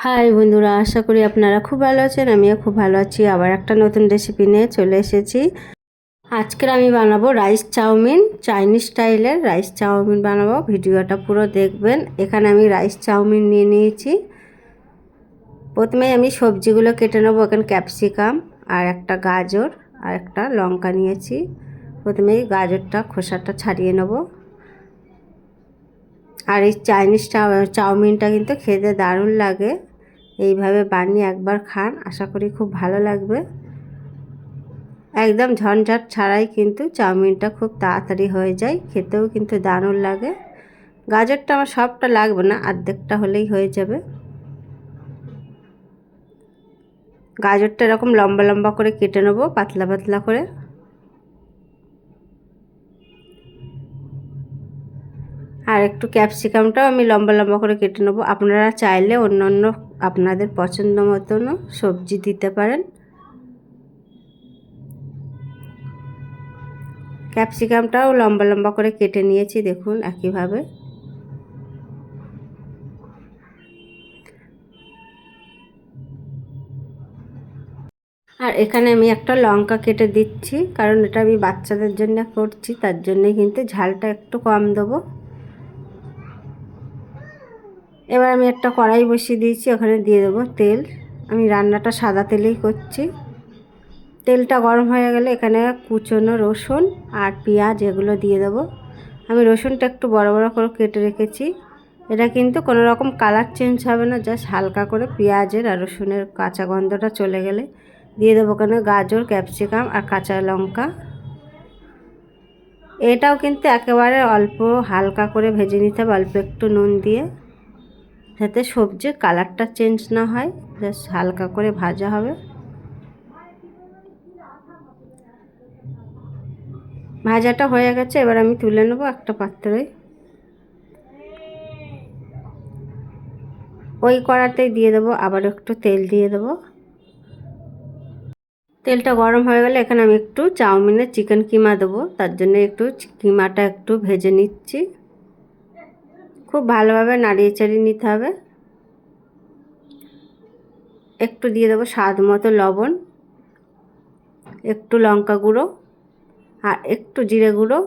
High বন্ধুরা, আশা করি আপনারা খুব ভালো আছেন। আমিও খুব ভালো আছি। আবার একটা নতুন রেসিপি নিয়ে চলে এসেছি। আজকের আমি বানাবো রাইস চাউমিন, চাইনিজ স্টাইলের রাইস চাউমিন বানাবো। ভিডিওটা পুরো দেখবেন। এখানে আমি রাইস চাউমিন নিয়ে নিয়েছি। প্রথমে আমি সবজিগুলো কেটে নেবো। এখানে ক্যাপসিকাম আর একটা গাজর আর একটা লঙ্কা নিয়েছি। প্রথমেই গাজরটা খোসাটা ছাড়িয়ে নেব। আর এই চাইনিজ চাউমিনটা কিন্তু খেতে দারুণ লাগে। এইভাবে বানিয়ে একবার খান, আশা করি খুব ভালো লাগবে। একদম ঝঞ্ঝাট ছাড়াই কিন্তু চাউমিনটা খুব তাড়াতাড়ি হয়ে যায়, খেতেও কিন্তু দারুণ লাগে। গাজরটা আমার সবটা লাগবে না, অর্ধেকটা হলেই হয়ে যাবে। গাজরটা এরকম লম্বা লম্বা করে কেটে নেবো, পাতলা পাতলা করে। আর একটু ক্যাপসিকামটাও আমি লম্বা লম্বা করে কেটে নেবো। আপনারা চাইলে অন্য অন্য আপনাদের পছন্দ মতনও সবজি দিতে পারেন। ক্যাপসিকামটাও লম্বা লম্বা করে কেটে নিয়েছি, দেখুন একইভাবে। আর এখানে আমি একটা লঙ্কা কেটে দিচ্ছি, কারণ এটা আমি বাচ্চাদের জন্য করছি, তার জন্যে কিন্তু ঝালটা একটু কম দেবো। এবার আমি একটা কড়াই বসিয়ে দিয়েছি, ওখানে দিয়ে দেবো তেল। আমি রান্নাটা সাদা তেলেই করছি। তেলটা গরম হয়ে গেলে এখানে কুচনো রসুন আর পেঁয়াজ এগুলো দিয়ে দেবো। আমি রসুনটা একটু বড় বড় করে কেটে রেখেছি। এটা কিন্তু কোনো রকম কালার চেঞ্জ হবে না, জাস্ট হালকা করে পেঁয়াজের আর রসুনের কাঁচা গন্ধটা চলে গেলে দিয়ে দেবো ওখানে গাজর, ক্যাপসিকাম আর কাঁচা লঙ্কা। এটাও কিন্তু একেবারে অল্প হালকা করে ভেজে নিতে হবে, অল্প একটু নুন দিয়ে, যাতে সবজির কালারটা চেঞ্জ না হয়। জাস্ট হালকা করে ভাজা হবে। ভাজাটা হয়ে গেছে, এবার আমি তুলে নেবো একটা পাত্রে। ওই কড়াতেই দিয়ে দেবো আবার একটু তেল দিয়ে দেবো। তেলটা গরম হয়ে গেলে এখানে আমি একটু চাউমিনের চিকেন কিমা দেবো, তার জন্য একটু কিমাটা একটু ভেজে নিচ্ছি। খুব ভালোভাবে নাড়িয়ে চাড়িয়ে নিতে হবে। একটু দিয়ে দেবো স্বাদ মতো লবণ, একটু লঙ্কা গুঁড়ো আর একটু জিরে গুঁড়ো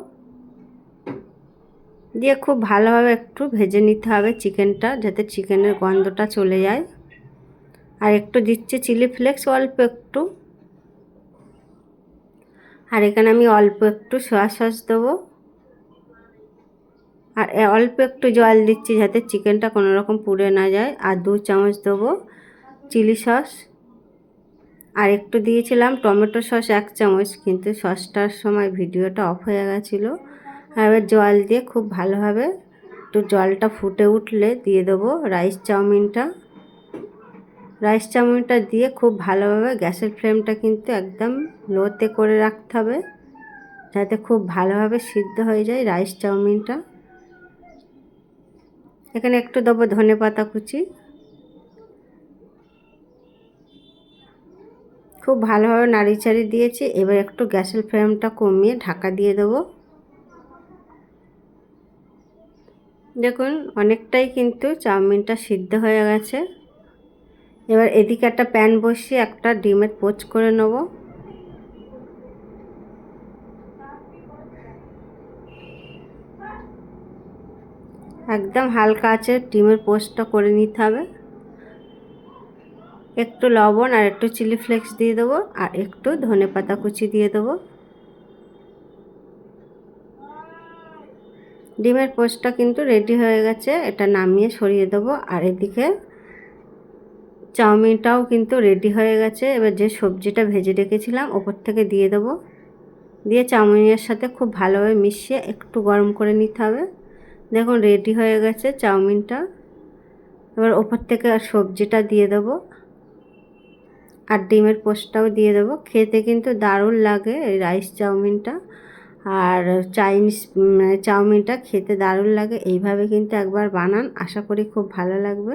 দিয়ে খুব ভালোভাবে একটু ভেজে নিতে হবে চিকেনটা, যাতে চিকেনের গন্ধটা চলে যায়। আর একটু দিচ্ছি চিলি ফ্লেক্স অল্প একটু। আর এখানে আমি অল্প একটু সয়া সস দেবো। আর অল্প একটু জল দিচ্ছি যাতে চিকেনটা কোনো রকম পুড়ে না যায়। আর 2 চামচ দেবো চিলি সস। আর একটু দিয়েছিলাম টমেটো সস 1 চামচ, কিন্তু সসটার সময় ভিডিওটা অফ হয়ে গেছিলো। আর এবার জল দিয়ে খুব ভালোভাবে একটু জলটা ফুটে উঠলে দিয়ে দেবো রাইস চাউমিনটা। রাইস চাউমিনটা দিয়ে খুব ভালোভাবে গ্যাসের ফ্লেমটা কিন্তু একদম লোতে করে রাখতে হবে, যাতে খুব ভালোভাবে সিদ্ধ হয়ে যায় রাইস চাউমিনটা। এখানে একটু দেবো ধনেপাতা কুচি। খুব ভালোভাবে নাড়ি চাড়ি দিয়েছি। এবার একটু গ্যাসের ফ্লেমটা কমিয়ে ঢাকা দিয়ে দেবো। দেখুন অনেকটাই কিন্তু চাউমিনটা সিদ্ধ হয়ে গেছে। এবার এদিকে একটা প্যান বসিয়ে একটা ডিমের পোচ করে নেব। একদম হালকা আছে ডিমের পোচটা করে নিতে হবে। একটু লবণ আর একটু চিলি ফ্লেক্স দিয়ে দেবো আর একটু ধনেপাতা কুচি দিয়ে দেবো। ডিমের পোচটা কিন্তু রেডি হয়ে গেছে, এটা নামিয়ে সরিয়ে দেবো। আর এদিকে চাউমিনটাও কিন্তু রেডি হয়ে গেছে। এবার যে সবজিটা ভেজে রেখেছিলাম ওপর থেকে দিয়ে দেবো। দিয়ে চাউমিনের সাথে খুব ভালোভাবে মিশিয়ে একটু গরম করে নিতে হবে। দেখুন রেডি হয়ে গেছে চাউমিনটা। এবার ওপর থেকে সবজিটা দিয়ে দেবো আর ডিমের পোস্টটাও দিয়ে দেবো। খেতে কিন্তু দারুণ লাগে এই রাইস চাউমিনটা। আর চাইনিজ চাউমিনটা খেতে দারুণ লাগে। এইভাবে কিন্তু একবার বানান, আশা করি খুব ভালো লাগবে।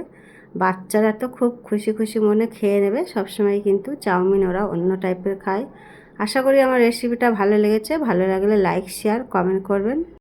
বাচ্চারা তো খুব খুশি খুশি মনে খেয়ে নেবে। সবসময় কিন্তু চাউমিন ওরা অন্য টাইপের খায়। আশা করি আমার রেসিপিটা ভালো লেগেছে। ভালো লাগলে লাইক, শেয়ার, কমেন্ট করবেন।